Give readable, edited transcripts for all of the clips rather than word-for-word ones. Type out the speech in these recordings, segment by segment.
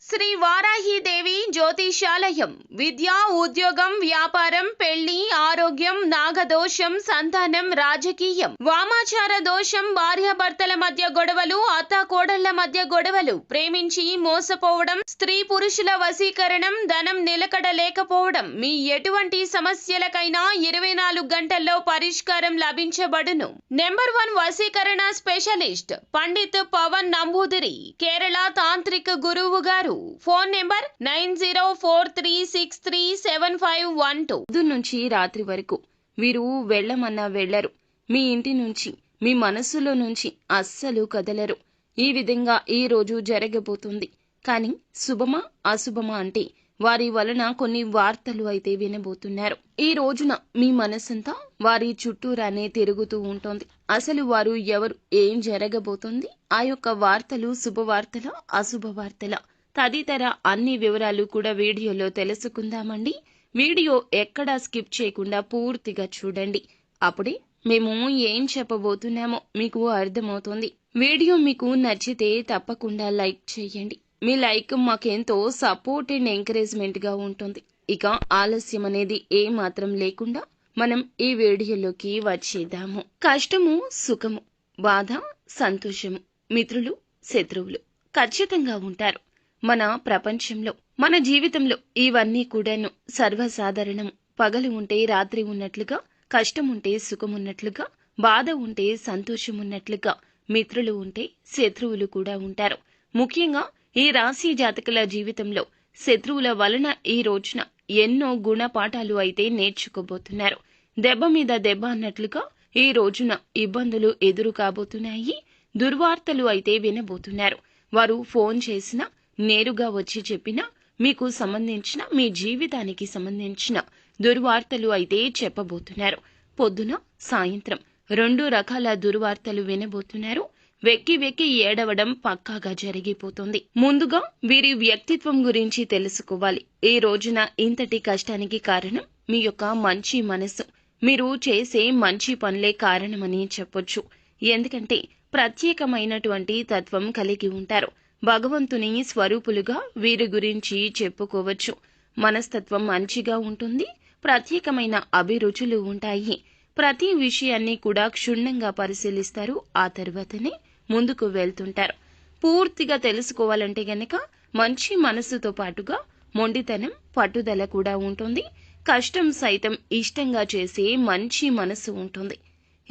శ్రీ వారాహిదేవి జ్యోతిషాలయం విద్య, ఉద్యోగం, వ్యాపారం, పెళ్లి, ఆరోగ్యం, నాగదోషం, సంతానం, రాజకీయం, వామాచార దోషం, భార్యాభర్తల మధ్య గొడవలు, అత్తాకోడళ్ల మధ్య గొడవలు, ప్రేమించి మోసపోవడం, స్త్రీ పురుషుల వశీకరణం, ధనం నిలకడ లేకపోవడం, మీ ఎటువంటి సమస్యలకైనా 24 గంటల్లో పరిష్కారం లభించబడును. నెంబర్ 1 వశీకరణ స్పెషలిస్ట్ పండిత్ పవన్ నంబూదిరి, కేరళ తాంత్రిక గురువు గారు. Phone number 9043637512. పొద్దున్న నుంచి రాత్రి వరకు వీరు వెళ్ళమన్నా వెళ్లరు. మీ ఇంటి నుంచి, మీ మనస్సులో నుంచి అస్సలు కదలరు. ఈ విధంగా ఈ రోజు జరగబోతుంది. కానీ శుభమా అశుభమా అంటే వారి వలన కొన్ని వార్తలు అయితే వినబోతున్నారు. ఈ రోజున మీ మనసంతా వారి చుట్టూరానే తిరుగుతూ ఉంటుంది. అసలు వారు ఎవరు, ఏం జరగబోతుంది, ఆ యొక్క వార్తలు శుభవార్తల అశుభ వార్తల తదితర అన్ని వివరాలు కూడా వీడియోలో తెలుసుకుందామండి. వీడియో ఎక్కడా స్కిప్ చేయకుండా పూర్తిగా చూడండి. అప్పుడే మేము ఏం చెప్పబోతున్నామో మీకు అర్థమవుతుంది. వీడియో మీకు నచ్చితే తప్పకుండా లైక్ చేయండి. మీ లైక్ మాకెంతో సపోర్ట్ అండ్ ఎంకరేజ్మెంట్ గా ఉంటుంది. ఇక ఆలస్యం అనేది ఏ మాత్రం లేకుండా మనం ఈ వీడియోలోకి వచ్చేద్దాము. కష్టము, సుఖము, బాధ, సంతోషము, మిత్రులు, శత్రువులు ఖచ్చితంగా ఉంటారు. మన ప్రపంచంలో, మన జీవితంలో ఇవన్నీ కూడాను సర్వసాధారణం. పగలు ఉంటే రాత్రి ఉన్నట్లుగా, కష్టం ఉంటే సుఖం ఉన్నట్లుగా, బాధ ఉంటే సంతోషం ఉన్నట్లుగా, మిత్రులు ఉంటే శత్రువులు కూడా ఉంటారు. ముఖ్యంగా ఈ రాశి జాతకుల జీవితంలో శత్రువుల వలన ఈ రోజున ఎన్నో గుణపాఠాలు అయితే నేర్చుకోబోతున్నారు. దెబ్బ మీద దెబ్బ అన్నట్లుగా ఈ రోజున ఇబ్బందులు ఎదురు కాబోతున్నాయి. దుర్వార్తలు అయితే వినబోతున్నారు. వారు ఫోన్ చేసినా, నేరుగా వచ్చి చెప్పినా, మీకు సంబంధించిన, మీ జీవితానికి సంబంధించిన దుర్వార్తలు అయితే చెప్పబోతున్నారు. పొద్దున, సాయంత్రం 2 రకాల దుర్వార్తలు వినబోతున్నారు. వెక్కి వెక్కి ఏడవడం పక్కాగా జరిగిపోతుంది. ముందుగా వీరి వ్యక్తిత్వం గురించి తెలుసుకోవాలి. ఈ రోజున ఇంతటి కష్టానికి కారణం మీ యొక్క మంచి మనసు, మీరు చేసే మంచి పనులే కారణమని చెప్పొచ్చు. ఎందుకంటే ప్రత్యేకమైనటువంటి తత్వం కలిగి ఉంటారు. భగవంతుని స్వరూపులుగా వీరి గురించి చెప్పుకోవచ్చు. మనస్తత్వం మంచిగా ఉంటుంది. ప్రత్యేకమైన అభిరుచులు ఉంటాయి. ప్రతి విషయాన్ని కూడా క్షుణ్ణంగా పరిశీలిస్తారు. ఆ తర్వాతనే ముందుకు వెళ్తుంటారు. పూర్తిగా తెలుసుకోవాలంటే గనక మంచి మనసుతో పాటుగా మొండితనం, పట్టుదల కూడా ఉంటుంది. కష్టం సైతం ఇష్టంగా చేసే మంచి మనసు ఉంటుంది.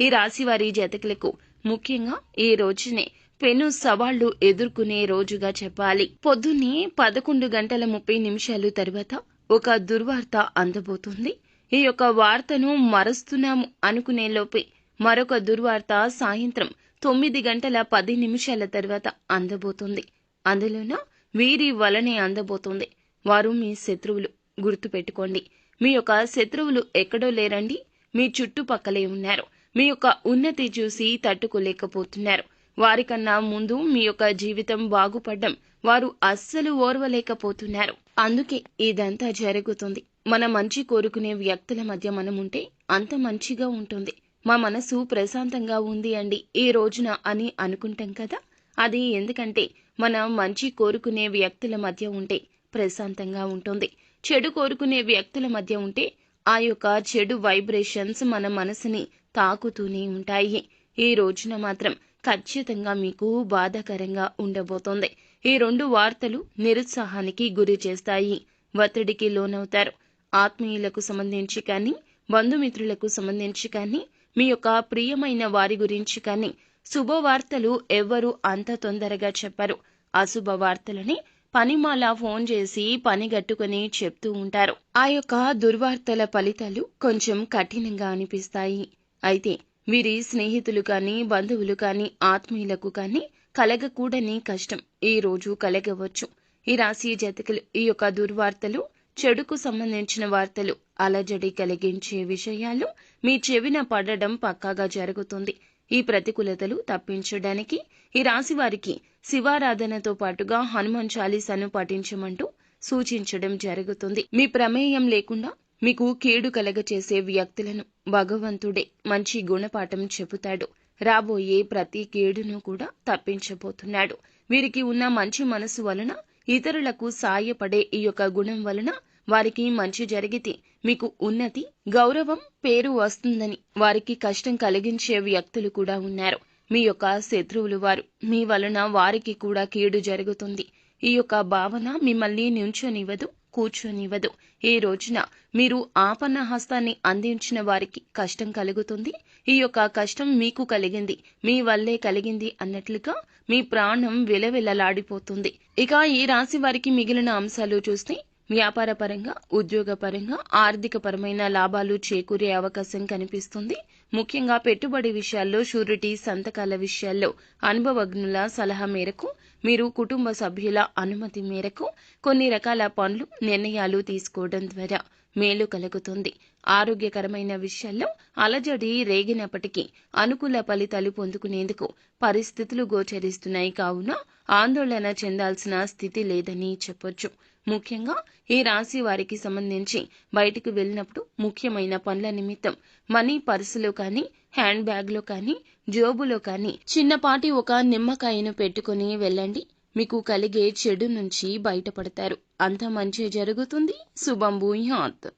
ఈ రాశి వారి జాతకులకు ముఖ్యంగా ఈ రోజునే పెను సవాళ్లు ఎదుర్కొనే రోజుగా చెప్పాలి. పొద్దున్నే 11:30 తర్వాత ఒక దుర్వార్త అందబోతుంది. ఈ యొక్క వార్తను మరుస్తున్నాము అనుకునే లోపే మరొక దుర్వార్త సాయంత్రం 9:10 తర్వాత అందబోతుంది. అందులోన వీరి వలనే అందబోతుంది. వారు మీ శత్రువులు. గుర్తుపెట్టుకోండి, మీ యొక్క శత్రువులు ఎక్కడో లేరండి, మీ చుట్టుపక్కలే ఉన్నారు. మీ యొక్క ఉన్నతి చూసి తట్టుకోలేకపోతున్నారు. వారికన్నా ముందు మీ యొక్క జీవితం బాగుపడ్డం వారు అస్సలు ఓర్వలేకపోతున్నారు. అందుకే ఇదంతా జరుగుతుంది. మన మంచి కోరుకునే వ్యక్తుల మధ్య మనముంటే అంత మంచిగా ఉంటుంది. మా మనసు ప్రశాంతంగా ఉంది అండి ఈ రోజున అని అనుకుంటాం కదా. అది ఎందుకంటే మన మంచి కోరుకునే వ్యక్తుల మధ్య ఉంటే ప్రశాంతంగా ఉంటుంది. చెడు కోరుకునే వ్యక్తుల మధ్య ఉంటే ఆ యొక్క చెడు వైబ్రేషన్స్ మన మనసుని తాకుతూనే ఉంటాయి. ఈ రోజున మాత్రం ఖచ్చితంగా మీకు బాధాకరంగా ఉండబోతోంది. ఈ 2 వార్తలు నిరుత్సాహానికి గురి చేస్తాయి. ఒత్తిడికి లోనవుతారు. ఆత్మీయులకు సంబంధించి కానీ, బంధుమిత్రులకు సంబంధించి కానీ, మీ యొక్క ప్రియమైన వారి గురించి కానీ శుభవార్తలు ఎవ్వరూ అంత తొందరగా చెప్పరు. అశుభ వార్తలని పనిమాల ఫోన్ చేసి పనిగట్టుకుని చెప్తూ ఉంటారు. ఆ యొక్క దుర్వార్తల ఫలితాలు కొంచెం కఠినంగా అనిపిస్తాయి. అయితే వీరి స్నేహితులు కానీ, బంధువులు కానీ, ఆత్మీయులకు కానీ కలగకూడని కష్టం ఈ రోజు కలగవచ్చు. ఈ రాశి జాతకులు ఈ యొక్క దుర్వార్తలు, చెడుకు సంబంధించిన వార్తలు, అలజడి కలిగించే విషయాలు మీ చెవిన పడడం పక్కాగా జరుగుతుంది. ఈ ప్రతికూలతలు తప్పించడానికి ఈ రాశి వారికి శివారాధనతో పాటుగా హనుమాన్ చాలీసాను పఠించమంటూ సూచించడం జరుగుతుంది. మీ ప్రమేయం లేకుండా మీకు కీడు కలగచేసే వ్యక్తులను భగవంతుడే మంచి గుణపాఠం చెబుతాడు. రాబోయే ప్రతి కీడును కూడా తప్పించబోతున్నాడు. వీరికి ఉన్న మంచి మనసు వలన ఇతరులకు సాయపడే ఈ యొక్క గుణం వలన వారికి మంచి జరిగితే మీకు ఉన్నతి, గౌరవం, పేరు వస్తుందని వారికి కష్టం కలిగించే వ్యక్తులు కూడా ఉన్నారు. మీ యొక్క శత్రువులు వారు. మీ వలన వారికి కూడా కీడు జరుగుతుంది. ఈ యొక్క భావన మిమ్మల్ని నించొనివ్వదు, కూర్చొనివ్వదు. ఈ రోజున మీరు ఆపన్న హస్తాన్ని అందించిన వారికి కష్టం కలుగుతుంది. ఈ యొక్క కష్టం మీకు కలిగింది, మీ వల్లే కలిగింది అన్నట్లుగా మీ ప్రాణం విలవిలలాడిపోతుంది. ఇక ఈ రాశి వారికి మిగిలిన అంశాలు చూస్తే వ్యాపారపరంగా, ఉద్యోగపరంగా, ఆర్థికపరమైన లాభాలు చేకూరే అవకాశం కనిపిస్తుంది. ముఖ్యంగా పెట్టుబడి విషయాల్లో, షూరిటీ సంతకాల విషయాల్లో అనుభవజ్ఞుల సలహా మేరకు, మీరు కుటుంబ సభ్యుల అనుమతి మేరకు కొన్ని రకాల పనులు, నిర్ణయాలు తీసుకోవడం ద్వారా మేలు కలుగుతుంది. ఆరోగ్యకరమైన విషయాల్లో అలజడి రేగినప్పటికీ అనుకూల ఫలితాలు పొందుకునేందుకు పరిస్థితులు గోచరిస్తున్నాయి. కావున ఆందోళన చెందాల్సిన స్థితి లేదని చెప్పొచ్చు. ముఖ్యంగా ఈ రాశి వారికి సంబంధించి బయటికి వెళ్ళినప్పుడు ముఖ్యమైన పనుల నిమిత్తం మనీ పర్సులో కానీ, హ్యాండ్ బ్యాగ్లో కానీ, జోబులో కానీ చిన్నపాటి ఒక నిమ్మకాయను పెట్టుకుని వెళ్ళండి. మీకు కలిగే చెడు నుంచి బయటపడతారు. అంతా మంచి జరుగుతుంది. శుభం భూయాత్.